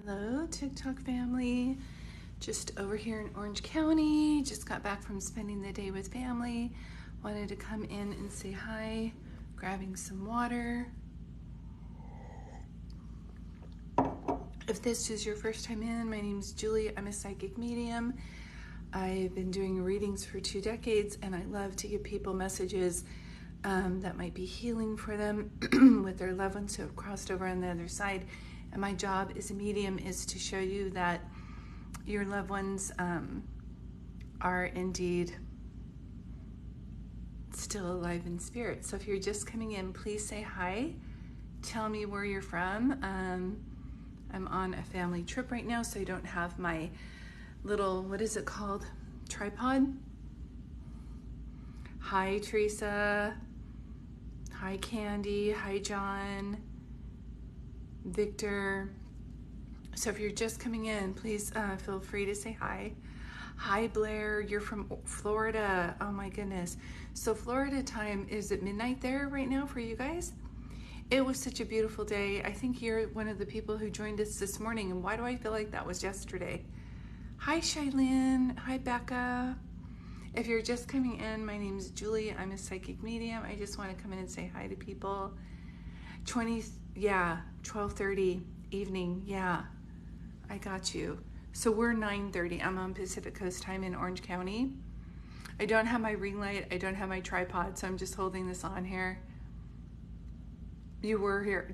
Hello, TikTok family. Just over here in Orange County. Just got back from spending the day with family. Wanted to come in and say hi, grabbing some water. If this is your first time in, my name is Julie. I'm a psychic medium. I've been doing readings for 2 decades, and I love to give people messages that might be healing for them with their loved ones who have crossed over on the other side. And my job as a medium is to show you that your loved ones are indeed still alive in spirit. So if you're just coming in, please say hi. Tell me where you're from. I'm on a family trip right now, so I don't have my little, what is it called? Tripod? Hi, Teresa. Hi, Candy. Hi, John. Victor. So if you're just coming in, please feel free to say hi. Hi, Blair. You're from Florida. Oh my goodness. So Florida time, is it midnight there right now for you guys? It was such a beautiful day. I think you're one of the people who joined us this morning. And why do I feel like that was yesterday? Hi, Shailene. Hi, Becca. If you're just coming in, my name is Julie. I'm a psychic medium. I just want to come in and say hi to people. 12:30 evening. Yeah, I got you. So we're 9:30. I'm on Pacific Coast time in Orange County. I don't have my ring light. I don't have my tripod, so I'm just holding this on here. You were here.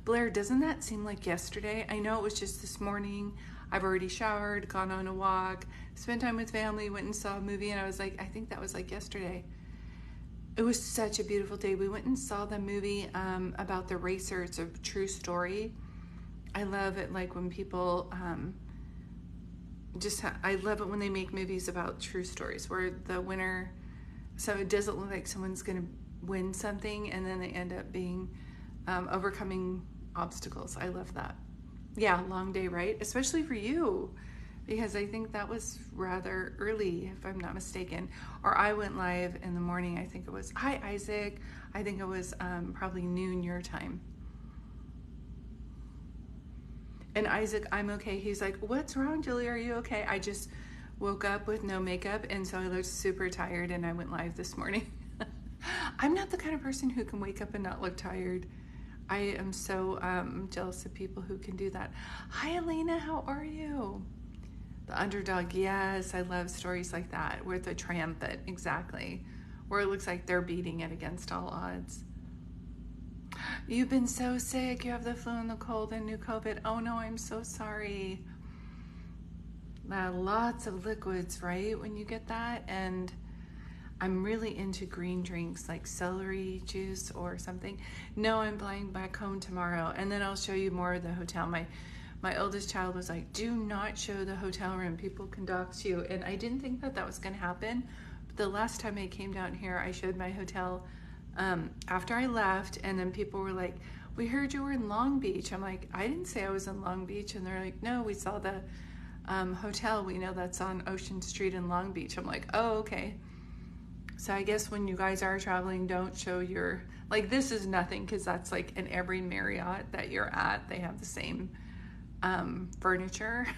Blair, doesn't that seem like yesterday? I know it was just this morning. I've already showered, gone on a walk, spent time with family, went and saw a movie, and I was like, I think that was like yesterday. It was such a beautiful day. We went and saw the movie about the racer. It's a true story. I love it, like when people I love it when they make movies about true stories where the winner, so it doesn't look like someone's going to win something and then they end up being overcoming obstacles. I love that. Yeah, long day, right? Especially for you, because I think that was rather early, if I'm not mistaken. Or I went live in the morning. I think it was, hi, Isaac. I think it was probably noon your time. And Isaac, I'm okay. He's like, what's wrong, Julie? Are you okay? I just woke up with no makeup, and so I looked super tired, and I went live this morning. I'm not the kind of person who can wake up and not look tired. I am so jealous of people who can do that. Hi, Elena. How are you? The underdog. Yes, I love stories like that with the triumphant. Exactly. Where it looks like they're beating it against all odds. You've been so sick. You have the flu and the cold and new COVID. Oh no, I'm so sorry. Lots of liquids, right? When you get that. And I'm really into green drinks like celery juice or something. No, I'm flying back home tomorrow, and then I'll show you more of the hotel. My oldest child was like, do not show the hotel room. People can dox you. And I didn't think that was going to happen. But the last time I came down here, I showed my hotel after I left, and then people were like, we heard you were in Long Beach. I'm like, I didn't say I was in Long Beach. And they're like, no, we saw the hotel. We know that's on Ocean Street in Long Beach. I'm like, oh, okay. So I guess when you guys are traveling, don't show your, like, this is nothing because that's like in every Marriott that you're at, they have the same furniture.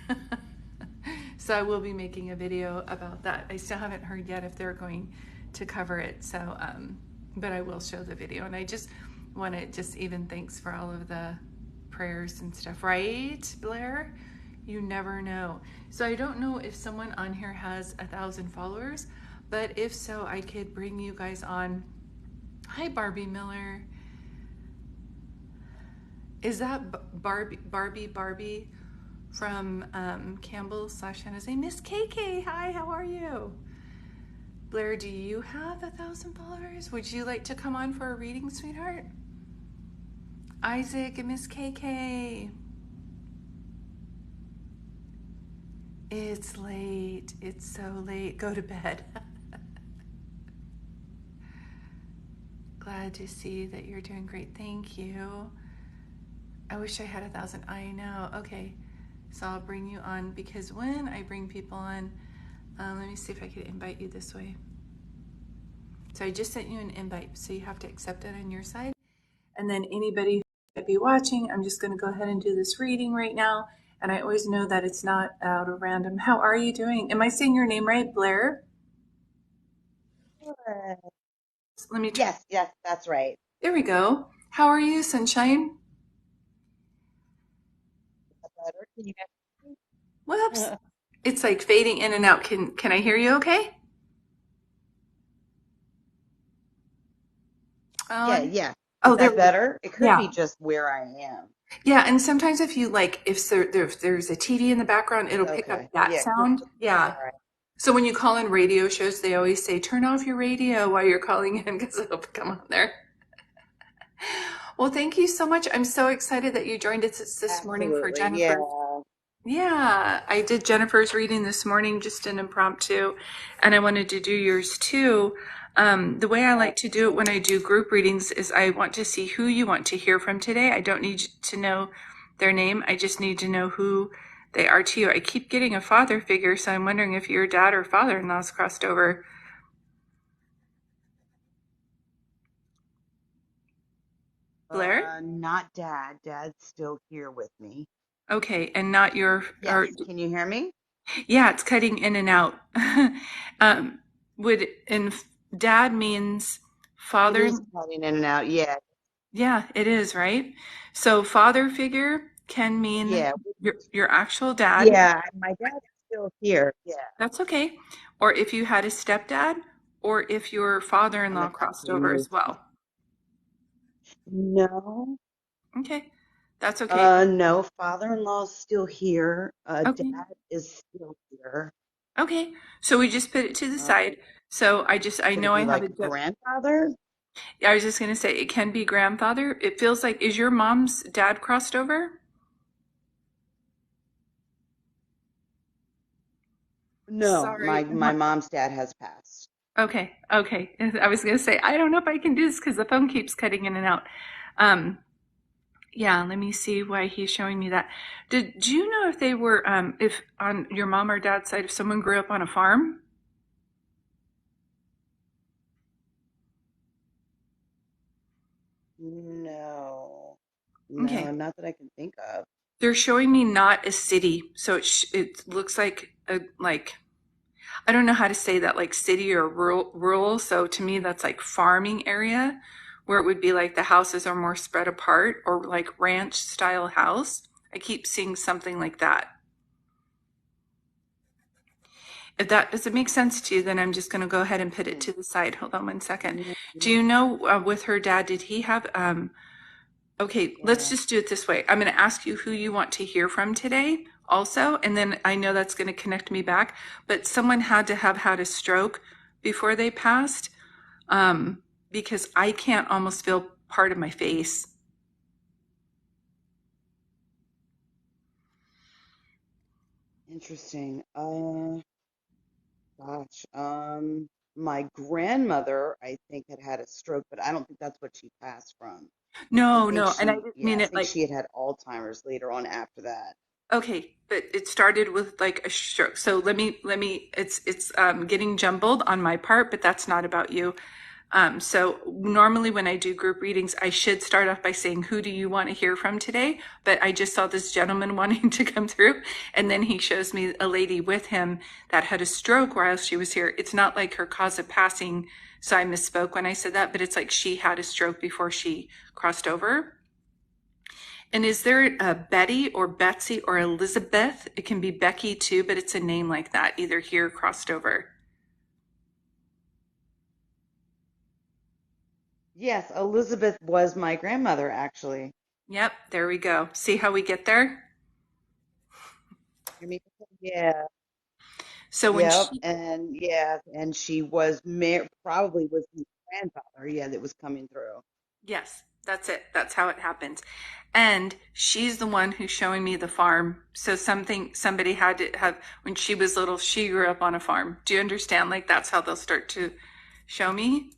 So I will be making a video about that. I still haven't heard yet if they're going to cover it. So, but I will show the video. And I just want to even thanks for all of the prayers and stuff, right, Blair? You never know. So I don't know if someone on here has 1,000 followers, but if so, I could bring you guys on. Hi, Barbie Miller. Is that Barbie from Campbell/San Jose? Miss KK, hi, how are you? Blair, do you have 1,000 followers? Would you like to come on for a reading, sweetheart? Isaac and Miss KK. It's late. It's so late. Go to bed. Glad to see that you're doing great. Thank you. I wish I had 1,000. I know. Okay. So I'll bring you on because when I bring people on, let me see if I could invite you this way. So I just sent you an invite, so you have to accept it on your side. And then anybody who might be watching, I'm just going to go ahead and do this reading right now. And I always know that it's not out of random. How are you doing? Am I saying your name right, Blair? Good. Let me turn. Yes, yes, that's right. There we go. How are you, Sunshine? Is that better? Can you Whoops. guys? It's like fading in and out. Can I hear you okay? Yeah, Um, yeah. Is oh, there that we go. better? It could Yeah. be just where I am. Yeah, and sometimes if you like, if there's a TV in the background, it'll pick up Okay. that Yeah, it could sound. be. Yeah. All right. So when you call in radio shows, they always say, turn off your radio while you're calling in because it'll come on there. Well, thank you so much. I'm so excited that you joined us this morning for Absolutely. Yeah. Jennifer. Yeah, I did Jennifer's reading this morning, just an impromptu, and I wanted to do yours too. The way I like to do it when I do group readings is I want to see who you want to hear from today. I don't need to know their name. I just need to know who they are to you. I keep getting a father figure, so I'm wondering if your dad or father-in-law's crossed over. Blair? Not Dad. Dad's still here with me. Okay, and not your, or Yes. Can you hear me? yeah, it's cutting in and out. um, would and dad means It father. is cutting in and out. Yeah. Yeah, it is, right? So father figure can mean Yeah. your actual dad. Yeah. My dad's still here. Yeah. That's okay. Or if you had a stepdad, or if your father-in-law Unless crossed he over as moved. well. No. Okay, that's okay. No. Father-in-law's still here. Okay, Dad is still here. okay. So we just put it to the Uh, side. So I could it know I be have like a. grandfather? I was just gonna say it can be grandfather. It feels like, is your mom's dad crossed over? No, my Sorry. my mom's dad has passed. Okay, okay. I was gonna say I don't know if I can do this because the phone keeps cutting in and out. Um, yeah, let me see why he's showing me that. Do you know if they were if on your mom or dad's side if someone grew up on a farm? No, Okay. no, not that I can think of. They're showing me not a city, so it looks like a like I don't know how to say that, like city or rural. So to me, that's like farming area where it would be like the houses are more spread apart or like ranch style house. I keep seeing something like that. If that doesn't make sense to you, then I'm just going to go ahead and put it Hmm. to the side. Hold on one second. No, Do you know with her dad, did he have, okay, let's yeah. just do it this way. I'm going to ask you who you want to hear from today also. And then I know that's going to connect me back, but someone had to have had a stroke before they passed because I can't almost feel part of my face. Interesting. Gosh. My grandmother, I think, had a stroke, but I don't think that's what she passed from. I No, think no. And I she, didn't yeah, mean I it think like, she had Alzheimer's later on after that. okay, but it started with like a stroke. So let me it's getting jumbled on my part, but that's not about you. So normally when I do group readings, I should start off by saying, who do you want to hear from today? But I just saw this gentleman wanting to come through, and then he shows me a lady with him that had a stroke while she was here. It's not like her cause of passing, so I misspoke when I said that, but it's like she had a stroke before she crossed over. And is there a Betty or Betsy or Elizabeth? It can be Becky too, but it's a name like that, either here or crossed over. Yes, Elizabeth was my grandmother, actually. Yep, there we go. See how we get there? I mean, yeah. So when Yep, she, and yeah, and she was probably was his grandfather, yeah, that was coming through. yes, that's it. That's how it happens. And she's the one who's showing me the farm. So somebody had to have, when she was little, she grew up on a farm. Do you understand? Like that's how they'll start to show me.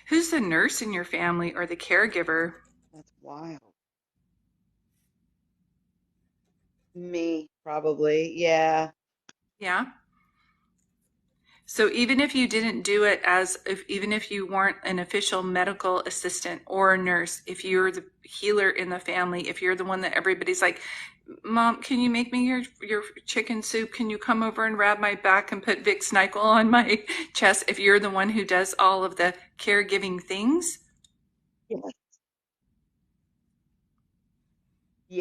Who's the nurse in your family or the caregiver? That's wild. Me, probably. Yeah. Yeah. So even if you didn't do it even if you weren't an official medical assistant or a nurse, if you're the healer in the family, if you're the one that everybody's like, Mom, can you make me your chicken soup? Can you come over and rub my back and put Vicks NyQuil on my chest? If you're the one who does all of the caregiving things, Yes.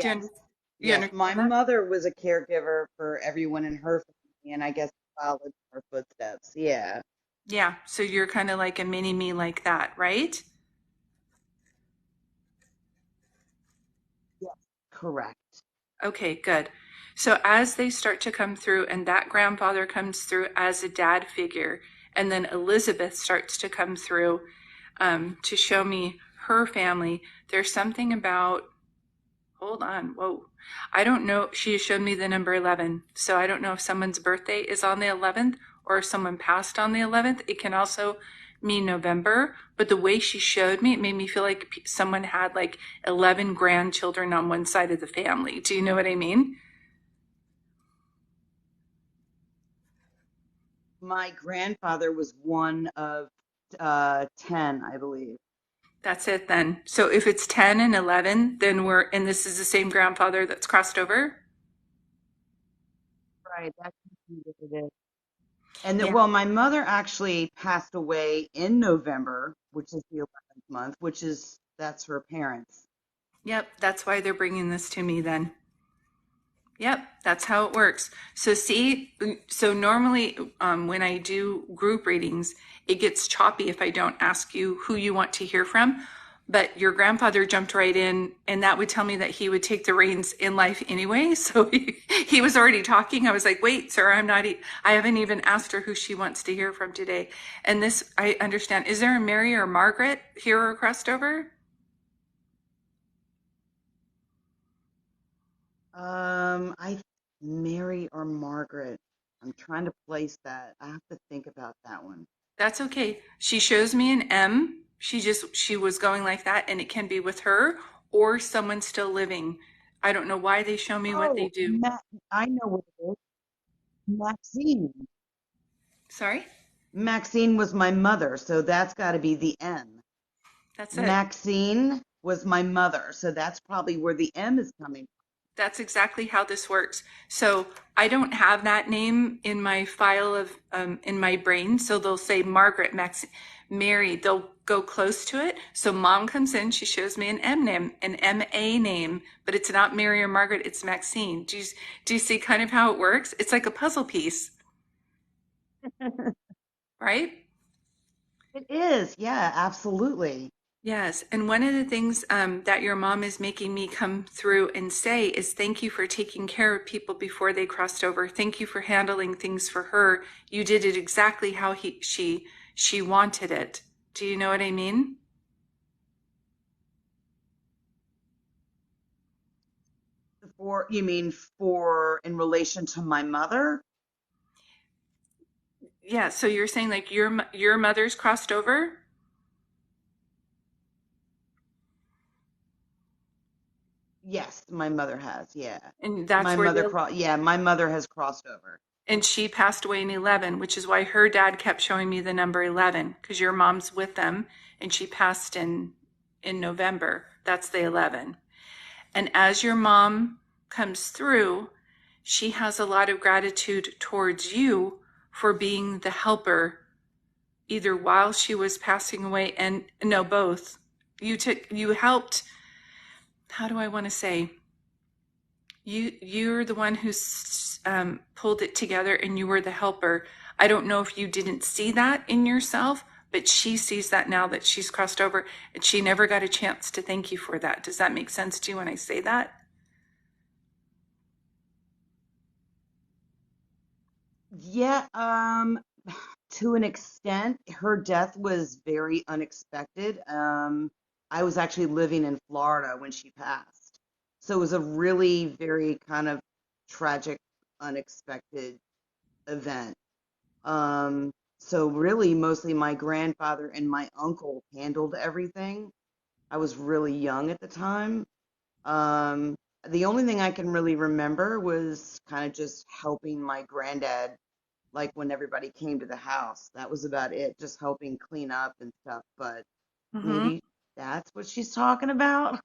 do Yes. you Yes. My understand that? mother was a caregiver for everyone in her family, and I guess followed in her footsteps. Yeah. Yeah. So you're kind of like a mini me like that, right? Yes. Correct. Okay, good. So as they start to come through, and that grandfather comes through as a dad figure, and then Elizabeth starts to come through to show me her family, there's something about, hold on, whoa. I don't know. She showed me the number 11. So I don't know if someone's birthday is on the 11th or if someone passed on the 11th. It can also mean November. But the way she showed me, it made me feel like someone had like 11 grandchildren on one side of the family. Do you know what I mean? My grandfather was one of 10, I believe. That's it then. So if it's 10 and 11, then and this is the same grandfather that's crossed over? Right. That's what it is. And Yeah. well, my mother actually passed away in November, which is the 11th month, that's her parents. Yep. That's why they're bringing this to me then. Yep, that's how it works. So see, so normally when I do group readings, it gets choppy if I don't ask you who you want to hear from. But your grandfather jumped right in, and that would tell me that he would take the reins in life anyway. So he was already talking. I was like, wait, sir, I haven't even asked her who she wants to hear from today. And this, I understand. Is there a Mary or Margaret here or crossed over? I Mary or Margaret. I'm trying to place that. I have to think about that one. That's okay. She shows me an M. She was going like that, and it can be with her or someone still living. I don't know why they show me what they Oh, do. I know what it is. Maxine. Sorry? Maxine was my mother, so that's got to be the M. That's it. Maxine was my mother, so that's probably where the M is coming That's exactly how this works. So I don't have that name in my file of in my brain. So they'll say Margaret, Max, Mary. They'll go close to it. So mom comes in. She shows me an M name, an M-A name, but it's not Mary or Margaret. It's Maxine. Do you see kind of how it works? It's like a puzzle piece, from. right? It is, yeah, absolutely. Yes, and one of the things that your mom is making me come through and say is thank you for taking care of people before they crossed over. Thank you for handling things for her. You did it exactly how she wanted it. Do you know what I mean? You mean for in relation to my mother? Yeah, so you're saying like your mother's crossed over, Yes, my mother has, yeah. and that's where My mother has crossed over. and she passed away in 11, which is why her dad kept showing me the number 11 because your mom's with them and she passed in November. That's the 11. And as your mom comes through, she has a lot of gratitude towards you for being the helper, either while she was passing away and no, both. You helped, how do I want to say? You're the one who pulled it together and you were the helper. I don't know if you didn't see that in yourself, but she sees that now that she's crossed over and she never got a chance to thank you for that. Does that make sense to you when I say that? Yeah, to an extent, her death was very unexpected. I was actually living in Florida when she passed. So it was a really very kind of tragic, unexpected event. So really, mostly my grandfather and my uncle handled everything. I was really young at the time. Um, the only thing I can really remember was kind of just helping my granddad like when everybody came to the house. That was about it, just helping clean up and stuff. But Hmm. maybe that's what she's talking about.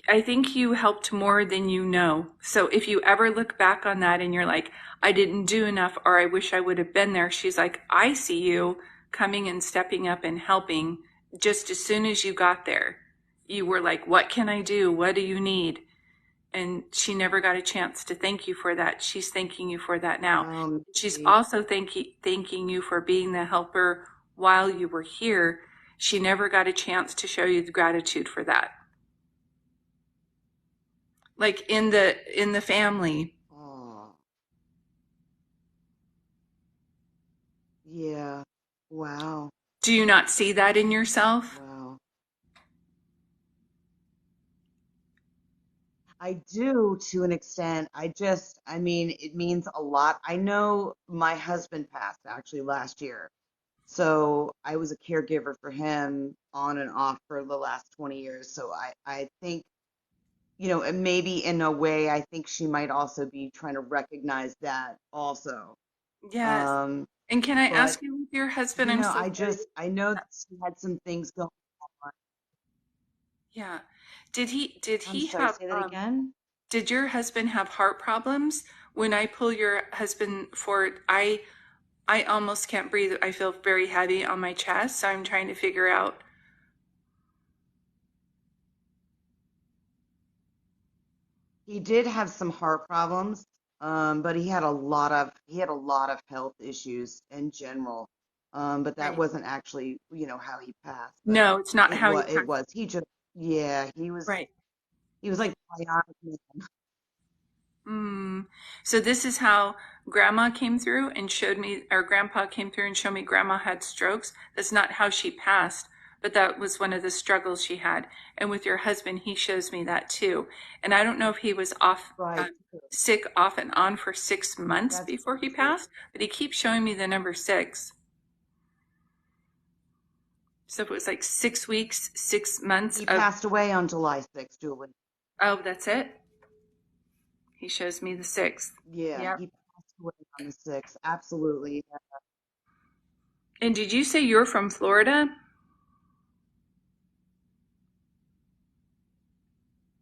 I think you helped more than you know. So if you ever look back on that and you're like, I didn't do enough, or I wish I would have been there, she's like, I see you coming and stepping up and helping just as soon as you got there. You were like, what can I do? What do you need? And she never got a chance to thank you for that. She's thanking you for that now. She's Maybe. also thanking you for being the helper while you were here. She never got a chance to show you the gratitude for that. Like in the family. Oh, yeah. Wow. Do you not see that in yourself? Wow. I do to an extent. I mean, it means a lot. I know my husband passed actually last year. So I was a caregiver for him on and off for the last 20 years. So I think, and maybe in a way, I think she might also be trying to recognize that also. Yes. Um, And can I but, ask you with your husband? I'm so sorry. I know that she had some things going on. Yeah. Did I'm he sorry, have say that again? did your husband have heart problems? When I pull your husband forward, I almost can't breathe. I feel very heavy on my chest, so I'm trying to figure out. He did have some heart problems, but he had a lot of health issues in general. But that Right. wasn't actually, how he passed. But No, it's not how he it passed. was. He just, yeah, Right. he was like bionic man. Mm. So this is how grandma came through and showed me, or grandpa came through and showed me grandma had strokes. That's not how she passed, but that was one of the struggles she had. And with your husband, he shows me that too. And I don't know if he was Right. sick off and on for 6 months That's before he true. passed, but he keeps showing me the number six. So if it was like 6 weeks, 6 months He of, passed away on July 6th, Julie. oh, that's it. He shows me the sixth. Yeah, Yep. he passed away on the 6th. Absolutely. And did you say you're from Florida?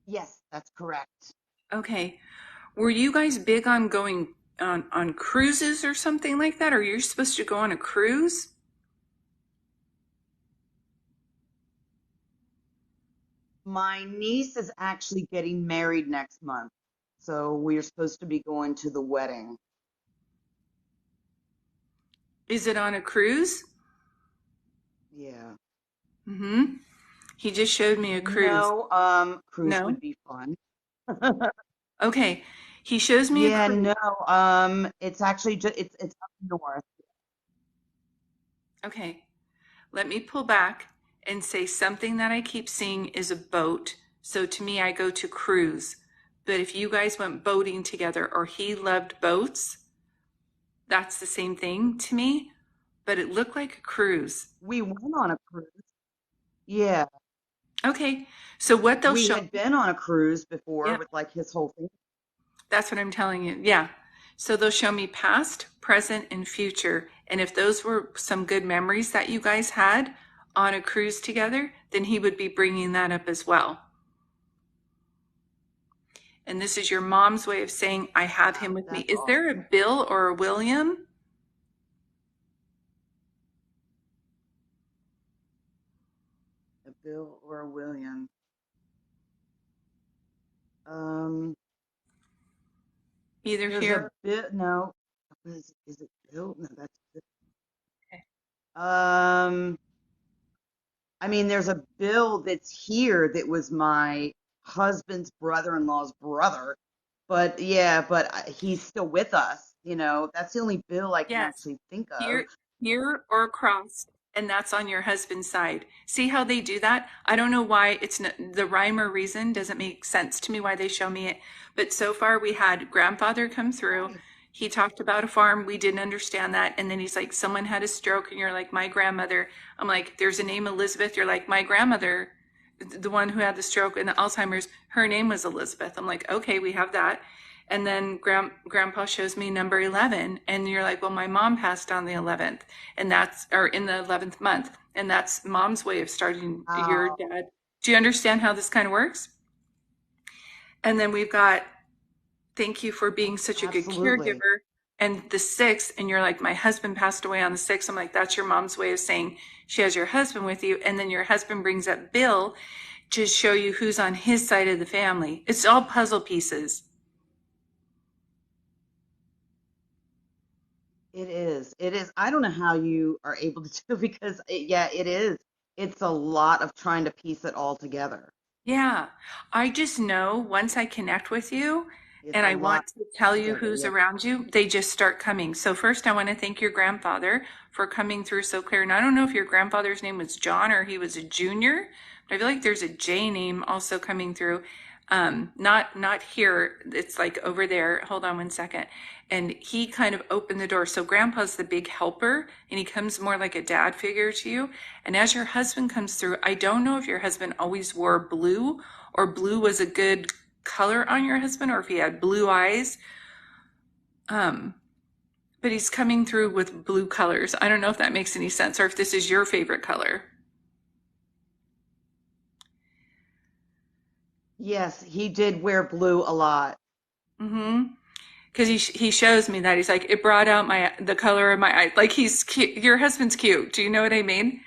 Yes, that's correct. Okay. Were you guys big on going on cruises or something like that? Or you're supposed to go on a cruise? My niece is actually getting married next month. So we're supposed to be going to the wedding. Is it on a cruise? Yeah. Mm-hmm. He just showed me a cruise. No, cruise No? would be fun. Okay. He shows me a Yeah, cruise. no, it's actually just it's up north. Okay. Let me pull back and say something that I keep seeing is a boat. So to me, I go to cruise. But if you guys went boating together or he loved boats, that's the same thing to me. But it looked like a cruise. We went on a cruise. Yeah, Okay. So what they'll we show had been on a cruise before me, with like his whole thing. that's what I'm telling you. Yeah. So they'll show me past, present, and future. And if those were some good memories that you guys had on a cruise together, then he would be bringing that up as well. And this is your mom's way of saying, I have him Wow, with me. that's Is there a awesome. Bill or a William? A Bill or a William. Um, Either there's a here. bit. No, is it Bill? No, that's Okay. um. I mean, there's a Bill that's here that was my husband's brother-in-law's brother. But yeah, but he's still with us. That's the only Bill I can Yes. actually think of. Here or across, and that's on your husband's side. See how they do that? I don't know why it's not, the rhyme or reason doesn't make sense to me why they show me it. But so far we had grandfather come through. Right. He talked about a farm. We didn't understand that. And then he's like, someone had a stroke, and you're like, my grandmother. I'm like, there's a name Elizabeth. You're like, my grandmother, the one who had the stroke and the Alzheimer's, her name was Elizabeth. I'm like, okay, we have that. And then grandpa shows me number 11. And you're like, well, my mom passed on the 11th. And that's, or in the 11th month. And that's mom's way of starting your Oh, dad. Do you understand how this kind of works? And then we've got, thank you for being such a good absolutely. caregiver. And the 6th, and you're like, my husband passed away on the 6th. I'm like, that's your mom's way of saying she has your husband with you. And then your husband brings up Bill to show you who's on his side of the family. It's all puzzle pieces. It is. It is. I don't know how you are able to do because yeah, it is. It's a lot of trying to piece it all together. Yeah, I just know once I connect with you It's and a I lot want to tell you together. who's Yeah. around you, they just start coming. So first I want to thank your grandfather for coming through so clear. And I don't know if your grandfather's name was John or he was a junior, but I feel like there's a J name also coming through. Not here. It's like over there. Hold on one second. And he kind of opened the door. So grandpa's the big helper and he comes more like a dad figure to you. And as your husband comes through, I don't know if your husband always wore blue or blue was a good color on your husband or if he had blue eyes. Um, but he's coming through with blue colors. I don't know if that makes any sense or if this is your favorite color. Yes, he did wear blue a lot. Mm-hmm. Because he shows me that he's like it brought out my the color of my eye. Like he's cute. Your husband's cute. Do you know what I mean?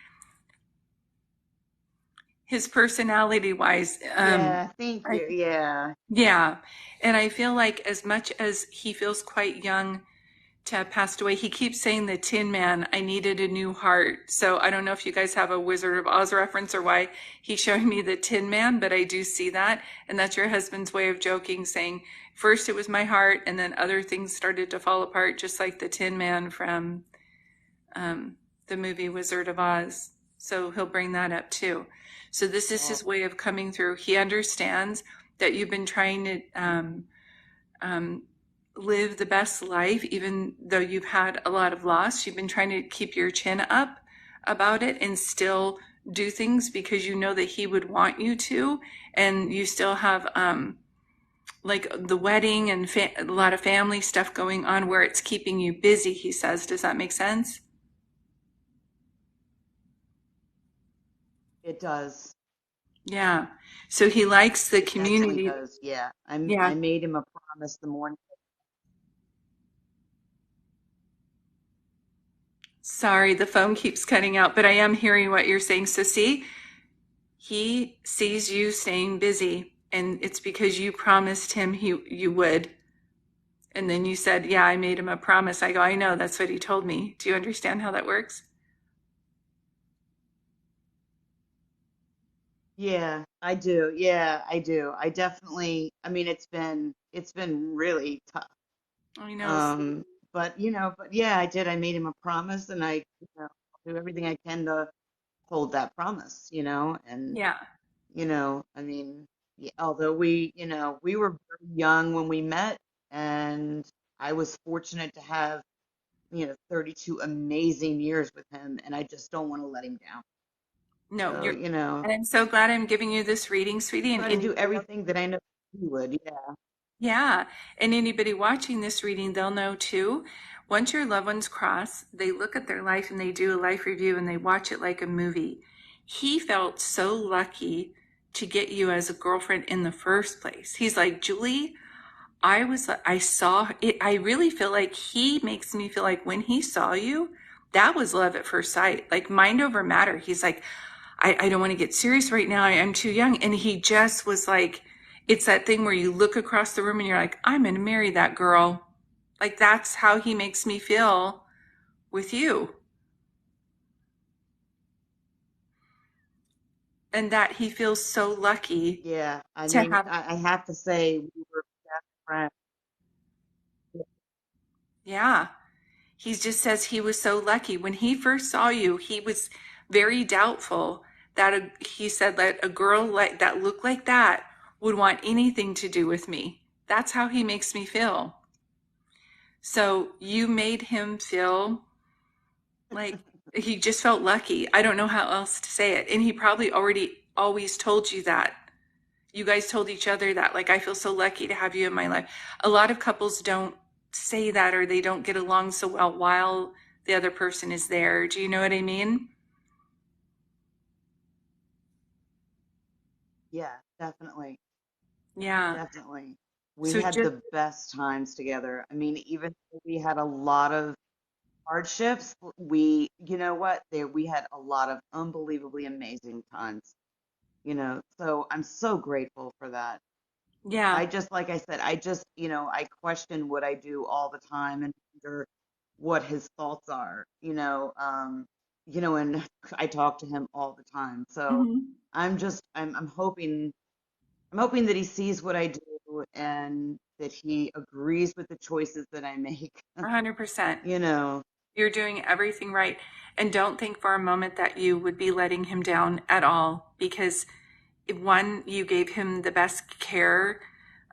His personality wise, Yeah, thank I you. Yeah. yeah, and I feel like as much as he feels quite young to have passed away, he keeps saying the Tin Man, I needed a new heart. So I don't know if you guys have a Wizard of Oz reference or why he's showing me the Tin Man, but I do see that. And that's your husband's way of joking, saying, first it was my heart, and then other things started to fall apart, just like the Tin Man from um, the movie Wizard of Oz. So he'll bring that up too. So this is Oh, his way of coming through. He understands that you've been trying to um, live the best life, even though you've had a lot of loss. You've been trying to keep your chin up about it and still do things because you know that he would want you to. And you still have like the wedding and a lot of family stuff going on where it's keeping you busy, he says. Does that make sense? it does. Yeah. So he likes the It definitely community. does. Yeah. Yeah. I made him a promise the morning. Sorry, the phone keeps cutting out, but I am hearing what you're saying. So see, he sees you staying busy, and it's because you promised him you would. And then you said, "Yeah, I made him a promise." I go, "I know, that's what he told me." Do you understand how that works? Yeah, I do. Yeah, I do. I definitely, I mean, it's been really tough. I know. Um, but but yeah, I did. I made him a promise and do everything I can to hold that promise, and Yeah. I mean, yeah, although we were very young when we met, and I was fortunate to have, 32 amazing years with him, and I just don't want to let him down. No, So, you're, and I'm so glad I'm giving you this reading, sweetie. And try to do anybody else, everything that I know he would. Yeah. yeah, and anybody watching this reading, they'll know too. Once your loved ones cross, they look at their life and they do a life review and they watch it like a movie. He felt so lucky to get you as a girlfriend in the first place. He's like, Julie, I saw it. I really feel like he makes me feel like when he saw you, that was love at first sight, like mind over matter. He's like, I don't want to get serious right now. I'm too young. And he just was like, it's that thing where you look across the room and you're like, I'm going to marry that girl. Like that's how he makes me feel with you. And that he feels so lucky Yeah. I to mean, have, I have to say we were best friends. yeah. He just says he was so lucky. When he first saw you, he was very doubtful that he said that a girl like that looked like that would want anything to do with me. That's how he makes me feel. So you made him feel like he just felt lucky. I don't know how else to say it. And he probably already always told you that. You guys told each other that, like, I feel so lucky to have you in my life. A lot of couples don't say that, or they don't get along so well while the other person is there. Do you know what I mean? Yeah, definitely. Yeah. Definitely. We So had just, the best times together. I mean, even though we had a lot of hardships, we, you know what? We had a lot of unbelievably amazing times, So I'm so grateful for that. yeah. I just, like I said, I just, I question what I do all the time and wonder what his thoughts are, and I talk to him all the time. So Hmm. I'm hoping that he sees what I do and that he agrees with the choices that I make. 100%. You know, You're doing everything right. And don't think for a moment that you would be letting him down at all, because one, you gave him the best care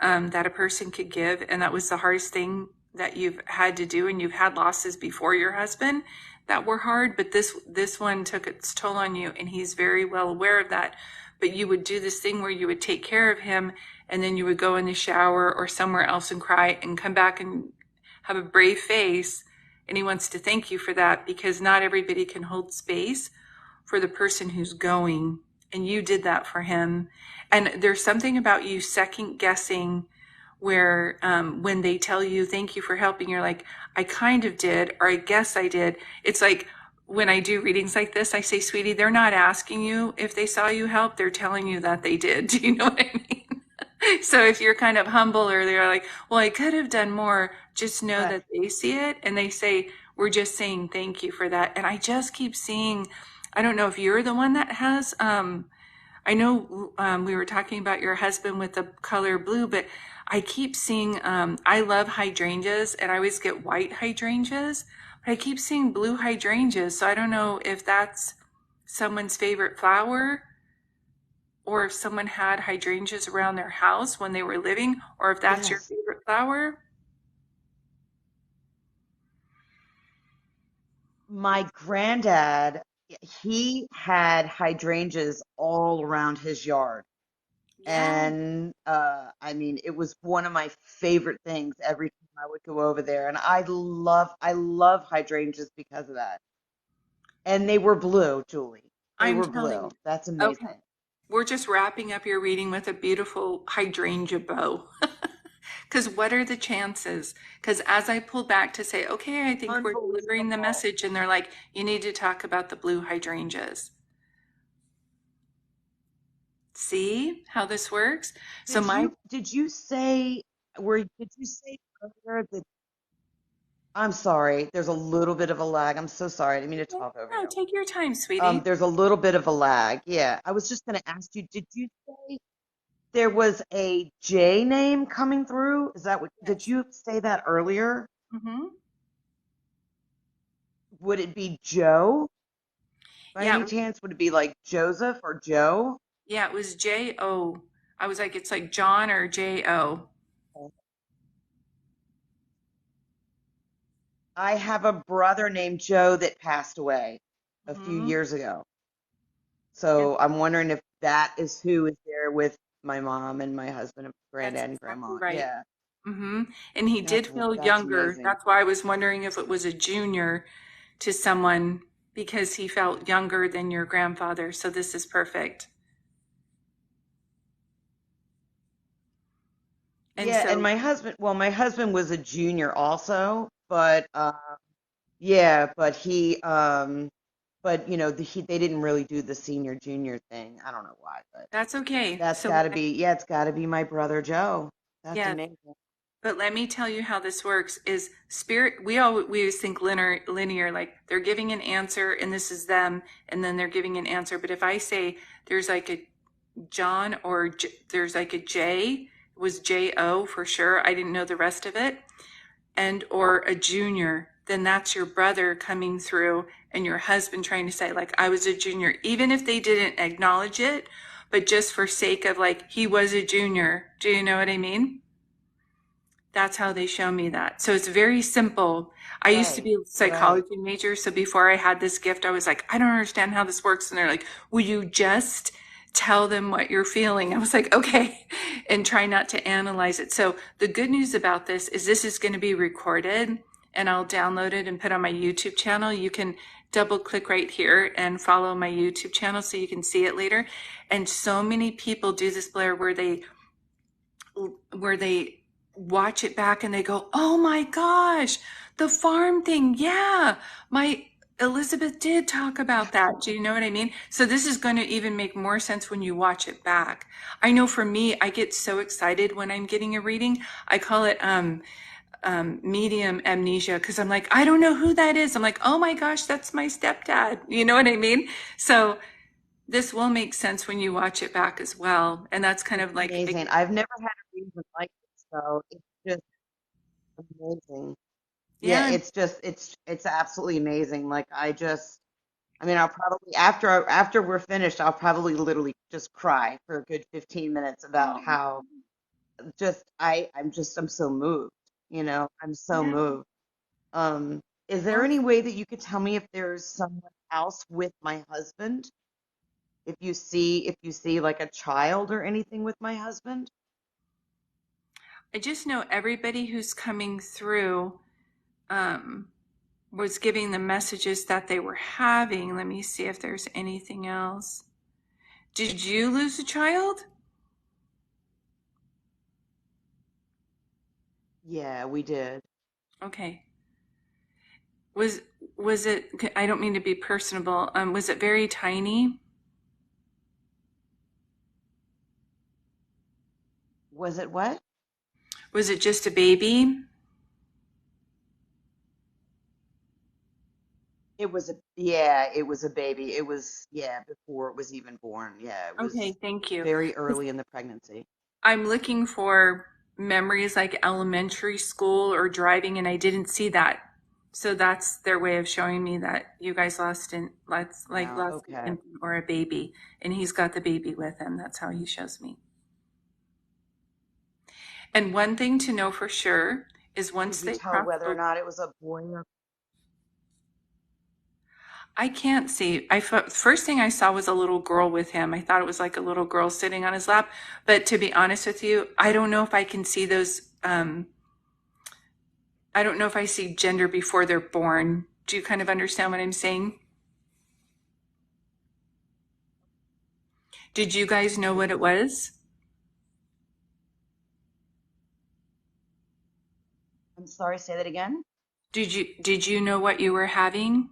that a person could give, and that was the hardest thing that you've had to do. And you've had losses before your husband that were hard, but this one took its toll on you, and he's very well aware of that. But you would do this thing where you would take care of him, and then you would go in the shower or somewhere else and cry, and come back and have a brave face. And he wants to thank you for that, because not everybody can hold space for the person who's going, and you did that for him. And there's something about you second guessing where when they tell you thank you for helping, you're like, I kind of did, or I guess I did. It's like when I do readings like this, I say, sweetie, they're not asking you if they saw you help, they're telling you that they did. Do you know what I mean? So if you're kind of humble, or they're like, well, I could have done more, just know right. that they see it and they say, we're just saying thank you for that. And I just keep seeing, I don't know if you're the one that has, I know we were talking about your husband with the color blue, but I keep seeing, I love hydrangeas and I always get white hydrangeas, but I keep seeing blue hydrangeas. So I don't know if that's someone's favorite flower, or if someone had hydrangeas around their house when they were living, or if that's your Yes. favorite flower. My granddad, he had hydrangeas all around his yard. Yeah, And I mean, it was one of my favorite things every time I would go over there. And I love hydrangeas because of that. And they were blue, Julie. They I'm were telling blue. you. That's Okay. amazing. We're just wrapping up your reading with a beautiful hydrangea bow. Because what are the chances? Because as I pull back to say, okay, I think we're delivering the Unbelievable. message, and they're like, you need to talk about the blue hydrangeas. See how this works? So Did my, you did you say did you say earlier that I'm sorry, there's a little bit of a lag. I'm so sorry. I didn't mean to talk over no, you. take your time, sweetie. There's a little bit of a lag. Yeah. I was just gonna ask you, did you say there was a J name coming through? Is that what did Yes. you say that earlier? Mm-hmm. Would it be Joe by Yeah, any chance? Would it be like Joseph or Joe? yeah, it was J-O. I was like, it's like John or J-O. I have a brother named Joe that passed away a few Mm-hmm. years ago. Yep, So I'm wondering if that is who is there with my mom and my husband and that's granddad and exactly grandma. right. Yeah, Mm-hmm. And he did feel that's younger. amazing. That's why I was wondering if it was a junior to someone, because he felt younger than your grandfather. So this is perfect. And Yeah, and so my husband was a junior also, but yeah, but they didn't really do the senior junior thing. I don't know why, but that's okay. that's So, got to be yeah, it's got to be my brother Joe. That's yeah, amazing. but let me tell you how this works is spirit. We always think linear, like they're giving an answer and this is them, and then they're giving an answer. But if I say there's like a John, or there's like a J, it was J-O for sure. I didn't know the rest of it. And or a junior, then that's your brother coming through, and your husband trying to say, like, I was a junior, even if they didn't acknowledge it, but just for sake of like, he was a junior. Do you know what I mean? That's how they show me that. So it's very simple. I used to Right, be a right. psychology major. So before I had this gift, I was like, I don't understand how this works. And they're like, will you just tell them what you're feeling. I was like, okay, and try not to analyze it. So the good news about this is going to be recorded, and I'll download it and put on my YouTube channel. You can double click right here and follow my YouTube channel so you can see it later. And so many people do this, Blair, where they watch it back and they go, oh my gosh, the farm thing. Yeah, my Elizabeth did talk about that. Do you know what I mean? So this is going to even make more sense when you watch it back. I know for me, I get so excited when I'm getting a reading. I call it medium amnesia, because I'm like, I don't know who that is. I'm like, oh my gosh, that's my stepdad. You know what I mean? So this will make sense when you watch it back as well. And that's kind of like, Amazing. I've never had a reason like this, so it's just amazing. Yeah, yeah. it's absolutely amazing. Like I mean, I'll probably after we're finished, I'll probably literally just cry for a good 15 minutes about Oh, how I'm so moved, I'm so yeah. moved. Um, is there Well, any way that you could tell me if there's someone else with my husband? If you see like a child or anything with my husband? I just know everybody who's coming through um, was giving the messages that they were having. Let me see if there's anything else. Did you lose a child? Yeah, we did. Okay. Was was it? I don't mean to be personable. Was it very tiny? Was it what? Was it just a baby? It was a baby. It was, yeah, before it was even born. Yeah, it Okay, was thank you. very early in the pregnancy. I'm looking for memories like elementary school or driving, and I didn't see that. So that's their way of showing me that you guys Wow, lost an okay. infant or a baby, and he's got the baby with him. That's how he shows me. And one thing to know for sure is once Could you they tell cross whether or over, not it was a boy or I can't see. First thing I saw was a little girl with him. I thought it was like a little girl sitting on his lap. But to be honest with you, I don't know if I can see those. I don't know if I see gender before they're born. Do you kind of understand what I'm saying? Did you guys know what it was? I'm sorry, say that again? Did you know what you were having?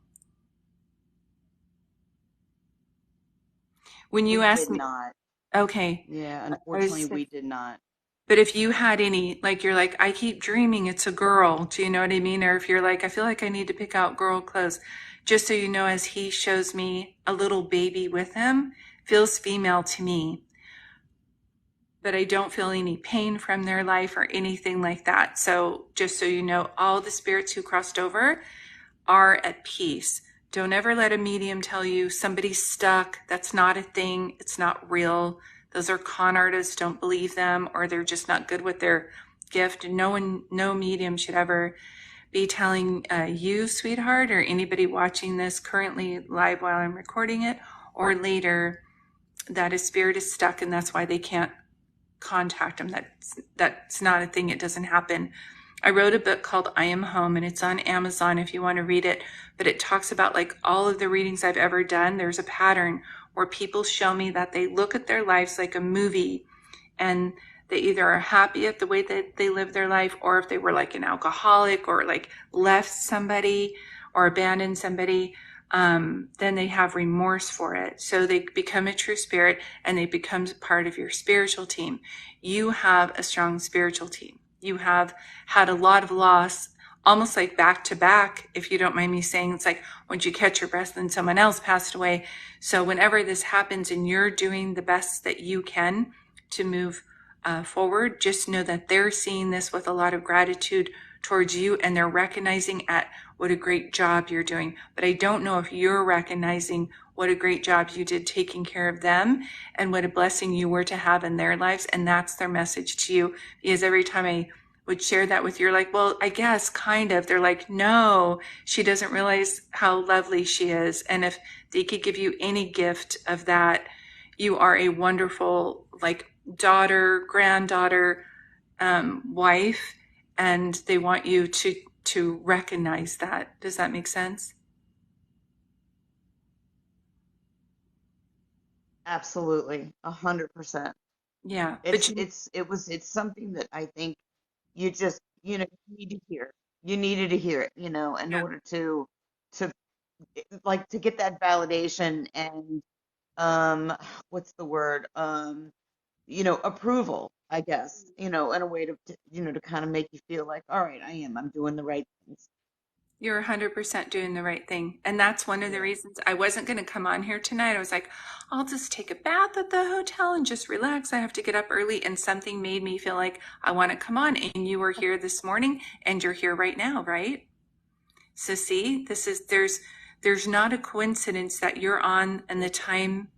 When you We asked did me, not. okay, Yeah, I unfortunately, was, we did not. but if you had any, like you're like, I keep dreaming it's a girl. Do you know what I mean? Or if you're like, I feel like I need to pick out girl clothes, just so you know, as he shows me a little baby with him, feels female to me, but I don't feel any pain from their life or anything like that. So just so you know, all the spirits who crossed over are at peace. Don't ever let a medium tell you somebody's stuck. That's not a thing. It's not real. Those are con artists. Don't believe them, or they're just not good with their gift. No medium should ever be telling you, sweetheart, or anybody watching this currently live while I'm recording it, or later, that a spirit is stuck and that's why they can't contact them. That's not a thing. It doesn't happen. I wrote a book called I Am Home, and it's on Amazon if you want to read it. But it talks about like all of the readings I've ever done. There's a pattern where people show me that they look at their lives like a movie, and they either are happy at the way that they live their life, or if they were like an alcoholic or like left somebody or abandoned somebody, then they have remorse for it. So they become a true spirit and they become part of your spiritual team. You have a strong spiritual team. You have had a lot of loss, almost like back to back, if you don't mind me saying. It's like once you catch your breath, then someone else passed away. So whenever this happens and you're doing the best that you can to move forward, just know that they're seeing this with a lot of gratitude towards you, and they're recognizing at what a great job you're doing. But I don't know if you're recognizing what a great job you did taking care of them and what a blessing you were to have in their lives. And that's their message to you. Because every time I would share that with you, you're like, well, I guess kind of. They're like, no, she doesn't realize how lovely she is. And if they could give you any gift of that, you are a wonderful, like, daughter, granddaughter, wife, and they want you to recognize that. Does that make sense? Absolutely, 100%. Yeah, but It's something that I think you just, you need to hear. You needed to hear it, in yeah, order to like to get that validation and um what's the word? Approval, I guess, in a way to kind of make you feel like, all right, I'm doing the right things. you're 100% doing the right thing. And that's one of the Yeah. reasons I wasn't going to come on here tonight. I was like, I'll just take a bath at the hotel and just relax. I have to get up early. And something made me feel like I want to come on. And you were here this morning and you're here right now, right? So see, there's not a coincidence that you're on and the time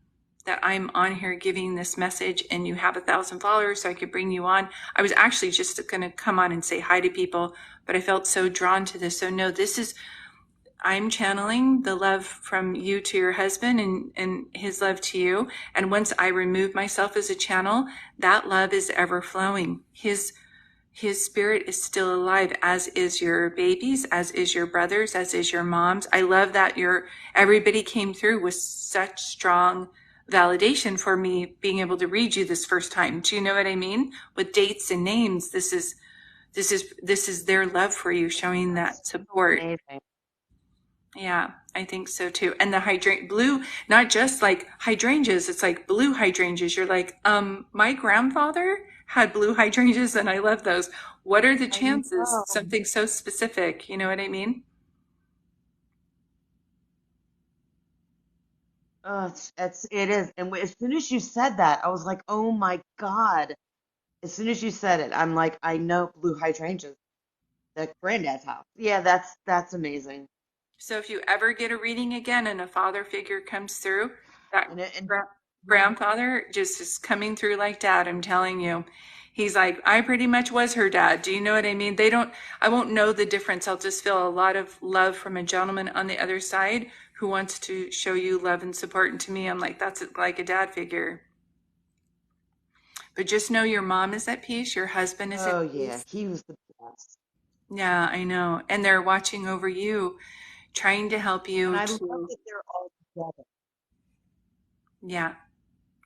that I'm on here giving this message and you have 1,000 followers so I could bring you on. I was actually just going to come on and say hi to people, but I felt so drawn to this. So no, I'm channeling the love from you to your husband and his love to you. And once I remove myself as a channel, that love is ever flowing. His spirit is still alive, as is your babies, as is your brothers, as is your moms. I love that everybody came through with such strong validation for me being able to read you this first time. Do you know what I mean? With dates and names, this is their love for you, showing That's that support. amazing. Yeah, I think so too. And the hydrant blue, not just like hydrangeas, it's like blue hydrangeas. You're like, my grandfather had blue hydrangeas and I love those. What are the I chances? know. Something so specific, you know what I mean? It is. And as soon as you said that, I was like, oh my God. As soon as you said it, I'm like, I know blue hydrangeas. At granddad's house. Yeah, that's amazing. So if you ever get a reading again and a father figure comes through, that And gra- grandfather just is coming through like dad, I'm telling you. He's like, I pretty much was her dad. Do you know what I mean? I won't know the difference. I'll just feel a lot of love from a gentleman on the other side who wants to show you love and support. And to me, I'm like, that's like a dad figure. But just know your mom is at peace, your husband is at oh yeah, peace. he was the best. Yeah, I know. And they're watching over you, trying to help And you I love to, that they're all together. yeah,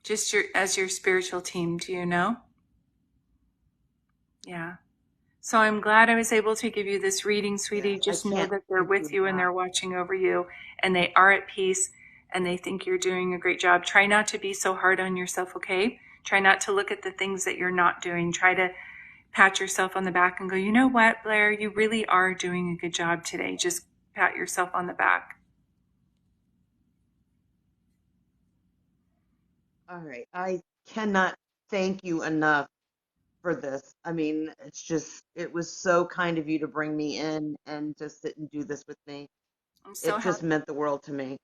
just as your spiritual team, do you know? Yeah. So I'm glad I was able to give you this reading, sweetie. Yes, I Just know can't that they're thank you with you and enough. they're watching over you and they are at peace and they think you're doing a great job. Try not to be so hard on yourself, okay? Try not to look at the things that you're not doing. Try to pat yourself on the back and go, you know what, Blair, you really are doing a good job today. Just pat yourself on the back. All right. I cannot thank you enough for this. I mean, it was so kind of you to bring me in and to sit and do this with me. I'm so It just happy. meant the world to me.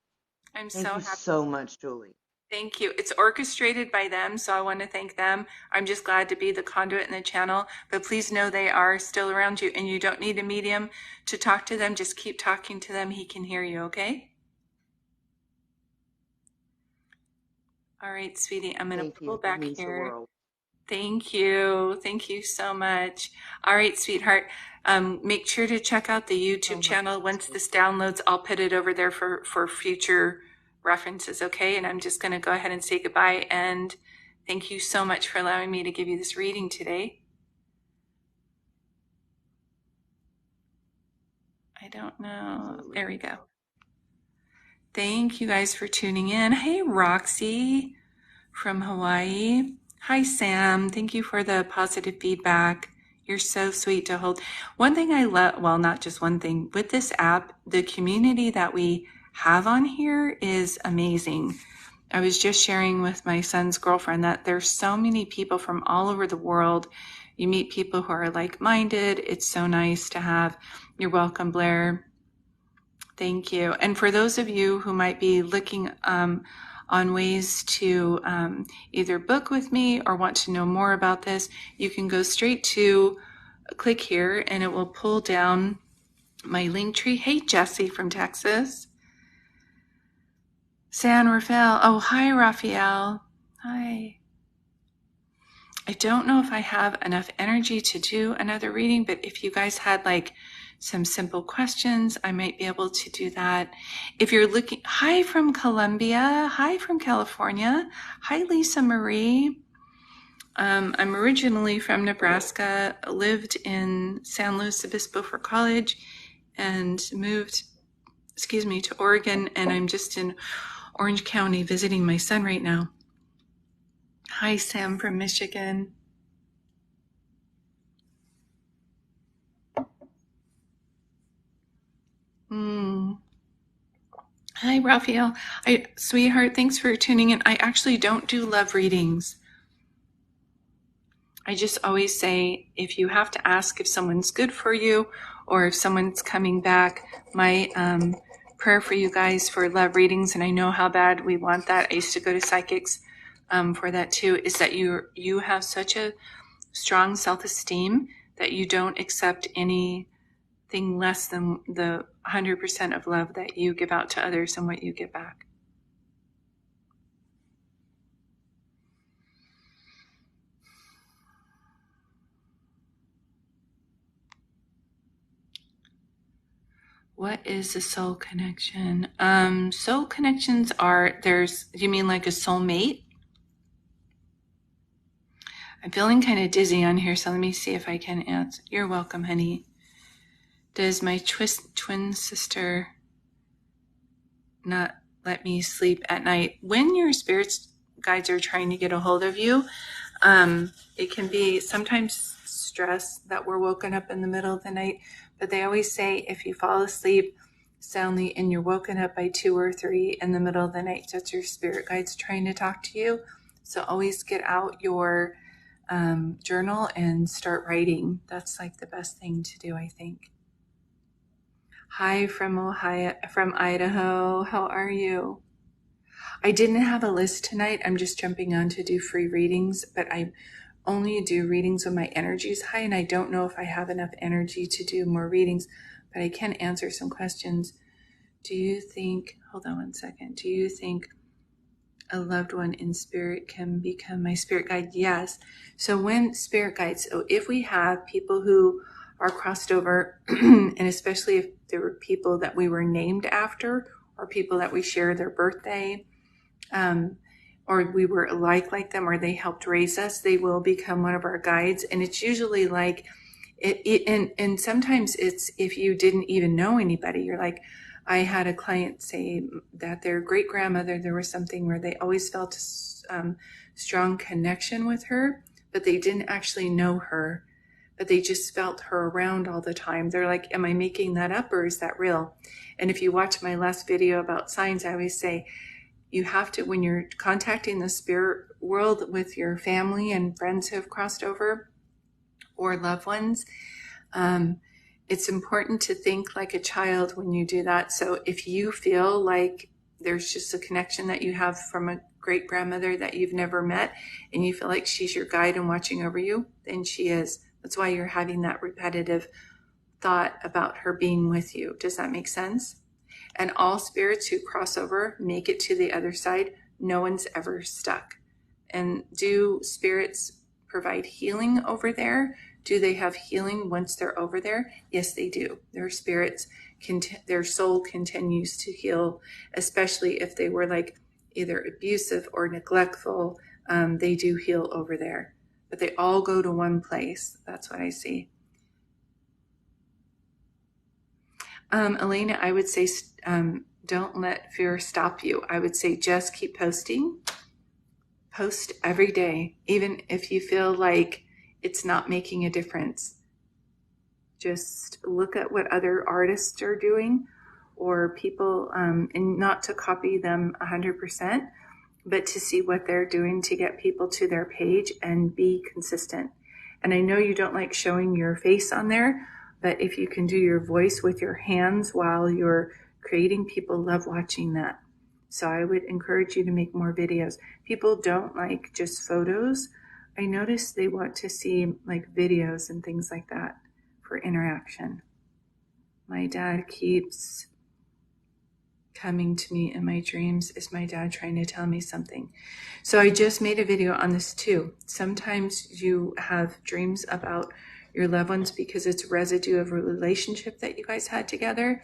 I'm Thank so you happy. so much, Julie. Thank you. It's orchestrated by them, so I want to thank them. I'm just glad to be the conduit in the channel, but please know they are still around you and you don't need a medium to talk to them. Just keep talking to them. He can hear you, okay? All right, sweetie, I'm going to Thank pull you. It back means the here. world. Thank you. Thank you so much. All right, sweetheart. Make sure to check out the YouTube So much. channel. Once this downloads, I'll put it over there for future references, okay? And I'm just going to go ahead and say goodbye. And thank you so much for allowing me to give you this reading today. I don't know. Absolutely. There we go. Thank you guys for tuning in. Hey, Roxy from Hawaii. Hi, Sam. Thank you for the positive feedback. You're so sweet to hold. One thing I love, well, not just one thing, with this app, the community that we have on here is amazing. I was just sharing with my son's girlfriend that there's so many people from all over the world. You meet people who are like-minded. It's so nice to have. You're welcome, Blair. Thank you. And for those of you who might be looking on ways to either book with me or want to know more about this, you can go straight to click here and it will pull down my link tree. Hey, Jesse from Texas. San Rafael. Oh, hi, Raphael. Hi. I don't know if I have enough energy to do another reading, but if you guys had like some simple questions, I might be able to do that. If you're looking, hi from Colombia, hi from California, hi Lisa Marie. I'm originally from Nebraska, lived in San Luis Obispo for college, and moved, to Oregon, and I'm just in Orange County visiting my son right now. Hi, Sam from Michigan. Hi, Raphael. Sweetheart, thanks for tuning in. I actually don't do love readings. I just always say if you have to ask if someone's good for you or if someone's coming back, my prayer for you guys for love readings, and I know how bad we want that. I used to go to psychics for that too, is that you have such a strong self-esteem that you don't accept anything less than the 100% of love that you give out to others and what you get back. What is a soul connection? Soul connections are, you mean like a soulmate? I'm feeling kind of dizzy on here, so let me see if I can answer. You're welcome, honey. Does my twin sister not let me sleep at night? When your spirits guides are trying to get a hold of you, it can be sometimes stress that we're woken up in the middle of the night, but they always say if you fall asleep soundly and you're woken up by 2 or 3 in the middle of the night, that's your spirit guides trying to talk to you. So always get out your journal and start writing. That's like the best thing to do, I think. Hi from Idaho. How are you? I didn't have a list tonight. I'm just jumping on to do free readings, but I only do readings when my energy is high, and I don't know if I have enough energy to do more readings, but I can answer some questions. Do you think a loved one in spirit can become my spirit guide? Yes. So when spirit guides, so if we have people who are crossed over, and especially if there were people that we were named after or people that we share their birthday, or we were like them, or they helped raise us, they will become one of our guides. And it's usually like and sometimes it's if you didn't even know anybody. You're like, I had a client say that their great grandmother, there was something where they always felt a strong connection with her, but they didn't actually know her, but they just felt her around all the time. They're like, am I making that up or is that real? And if you watch my last video about signs, I always say, you have to, when you're contacting the spirit world with your family and friends who have crossed over or loved ones, it's important to think like a child when you do that. So if you feel like there's just a connection that you have from a great grandmother that you've never met and you feel like she's your guide and watching over you, then she is. That's why you're having that repetitive thought about her being with you. Does that make sense? And all spirits who cross over make it to the other side. No one's ever stuck. And do spirits provide healing over there? Do they have healing once they're over there? Yes, they do. Their spirits, their soul continues to heal, especially if they were like either abusive or neglectful. They do heal over there, but they all go to one place. That's what I see. Elena, I would say don't let fear stop you. I would say just keep posting. Post every day, even if you feel like it's not making a difference. Just look at what other artists are doing or people, and not to copy them 100%, but to see what they're doing to get people to their page and be consistent. And I know you don't like showing your face on there, but if you can do your voice with your hands while you're creating, people love watching that. So I would encourage you to make more videos. People don't like just photos. I notice they want to see like videos and things like that for interaction. My dad keeps coming to me in my dreams is my dad trying to tell me something. So I just made a video on this too. Sometimes you have dreams about your loved ones because it's residue of a relationship that you guys had together.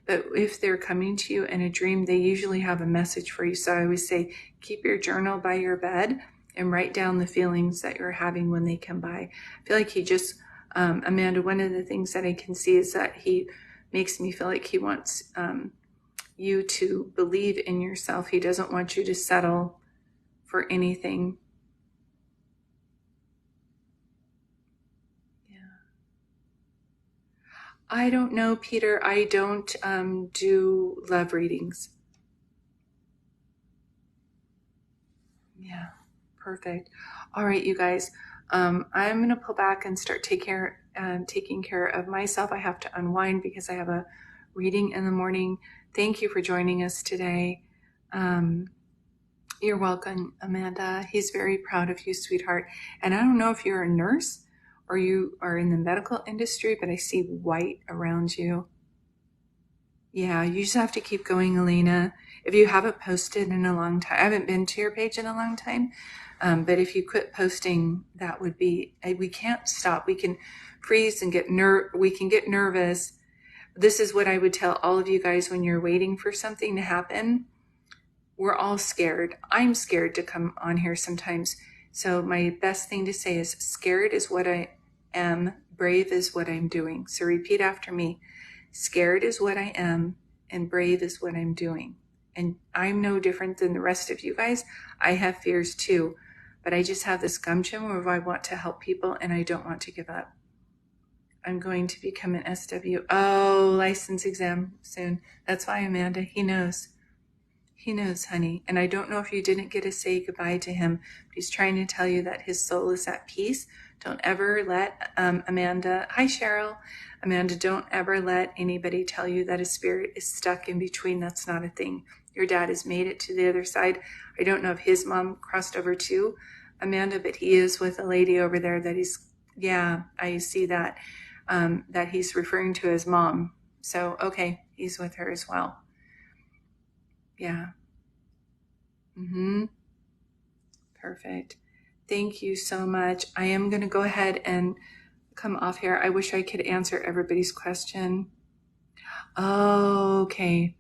But if they're coming to you in a dream, they usually have a message for you. So I always say, keep your journal by your bed and write down the feelings that you're having when they come by. I feel like he just, Amanda, one of the things that I can see is that he makes me feel like he wants you to believe in yourself. He doesn't want you to settle for anything. I don't know, Peter. I don't do love readings. Yeah, perfect. All right, you guys. I'm going to pull back and start taking care of myself. I have to unwind because I have a reading in the morning. Thank you for joining us today. You're welcome, Amanda. He's very proud of you, sweetheart. And I don't know if you're a nurse or you are in the medical industry, but I see white around you. Yeah, you just have to keep going, Elena. If you haven't posted in a long time, I haven't been to your page in a long time, but if you quit posting, that would be, we can't stop. We can freeze and we can get nervous. This is what I would tell all of you guys when you're waiting for something to happen. We're all scared. I'm scared to come on here sometimes. So my best thing to say is scared is what I am. Brave is what I'm doing. So repeat after me. Scared is what I am, and brave is what I'm doing. And I'm no different than the rest of you guys. I have fears too, but I just have this gumption where I want to help people and I don't want to give up. I'm going to become an SW. Oh, license exam soon. That's why, Amanda, he knows. He knows, honey. And I don't know if you didn't get to say goodbye to him, but he's trying to tell you that his soul is at peace. Don't ever let Amanda, hi Cheryl, Amanda, don't ever let anybody tell you that a spirit is stuck in between. That's not a thing. Your dad has made it to the other side. I don't know if his mom crossed over too, Amanda, but he is with a lady over there that yeah, I see that, that he's referring to his mom. So, okay, he's with her as well. Yeah. Perfect. Thank you so much. I am going to go ahead and come off here. I wish I could answer everybody's question. Oh, okay.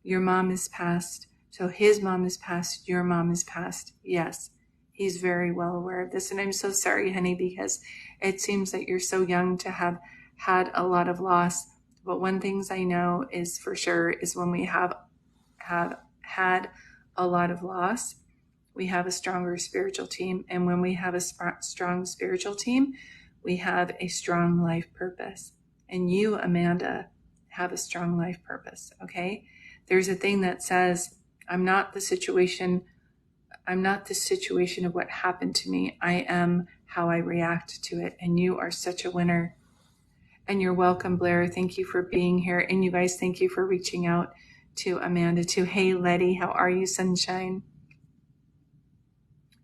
Your mom is passed. So his mom is passed. Your mom is passed. Yes. He's very well aware of this. And I'm so sorry, honey, because it seems that you're so young to have had a lot of loss. But one thing I know is for sure is when we have had a lot of loss, we have a stronger spiritual team. And when we have a strong spiritual team, we have a strong life purpose. And you, Amanda, have a strong life purpose, okay? There's a thing that says, I'm not the situation of what happened to me. I am how I react to it. And you are such a winner. And you're welcome, Blair. Thank you for being here. And you guys, thank you for reaching out to Amanda too. Hey, Letty, how are you, sunshine?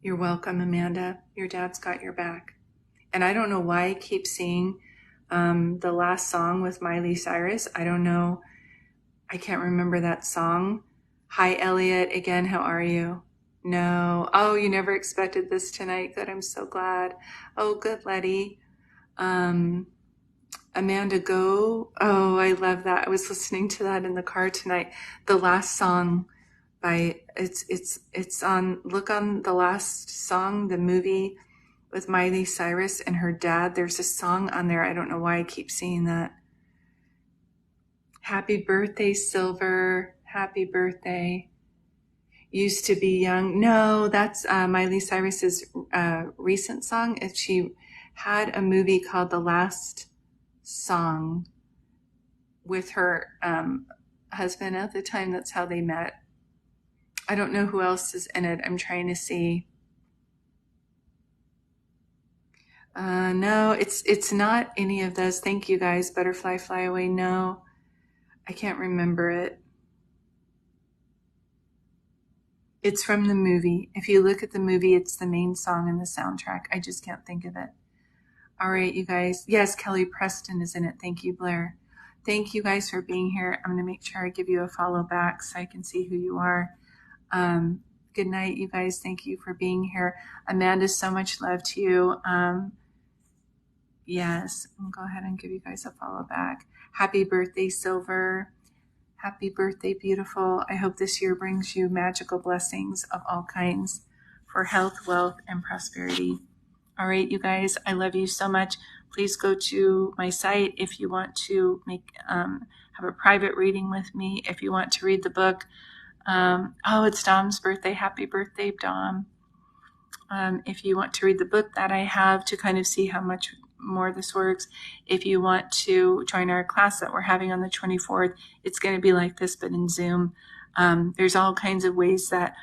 You're welcome, Amanda. Your dad's got your back. And I don't know why I keep seeing the last song with Miley Cyrus. I don't know. I can't remember that song. Hi, Elliot. Again, how are you? No. Oh, you never expected this tonight. Good. I'm so glad. Oh, good, Letty. Amanda Go. Oh, I love that. I was listening to that in the car tonight. The last song by it's on, look on the last song, the movie with Miley Cyrus and her dad. There's a song on there. I don't know why I keep seeing that. Happy birthday, Silver. Happy birthday. Used to be young. No, that's Miley Cyrus's recent song. She had a movie called The Last Song with her husband at the time. That's how they met. I don't know who else is in it. I'm trying to see. No, it's not any of those. Thank you guys. Butterfly Fly Away. No, I can't remember it. It's from the movie. If you look at the movie, it's the main song in the soundtrack. I just can't think of it. All right, you guys. Yes, Kelly Preston is in it. Thank you, Blair. Thank you guys for being here. I'm going to make sure I give you a follow back so I can see who you are. Good night, you guys. Thank you for being here. Amanda, so much love to you. Yes, I'll go ahead and give you guys a follow back. Happy birthday, Silver. Happy birthday, beautiful. I hope this year brings you magical blessings of all kinds for health, wealth, and prosperity. All right, you guys, I love you so much. Please go to my site if you want to have a private reading with me. If you want to read the book. It's Dom's birthday. Happy birthday, Dom. If you want to read the book that I have to kind of see how much more this works. If you want to join our class that we're having on the 24th, it's going to be like this, but in Zoom. There's all kinds of ways that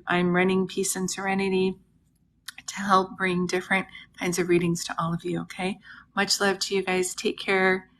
I'm running Peace and Serenity to help bring different kinds of readings to all of you, okay? Much love to you guys. Take care.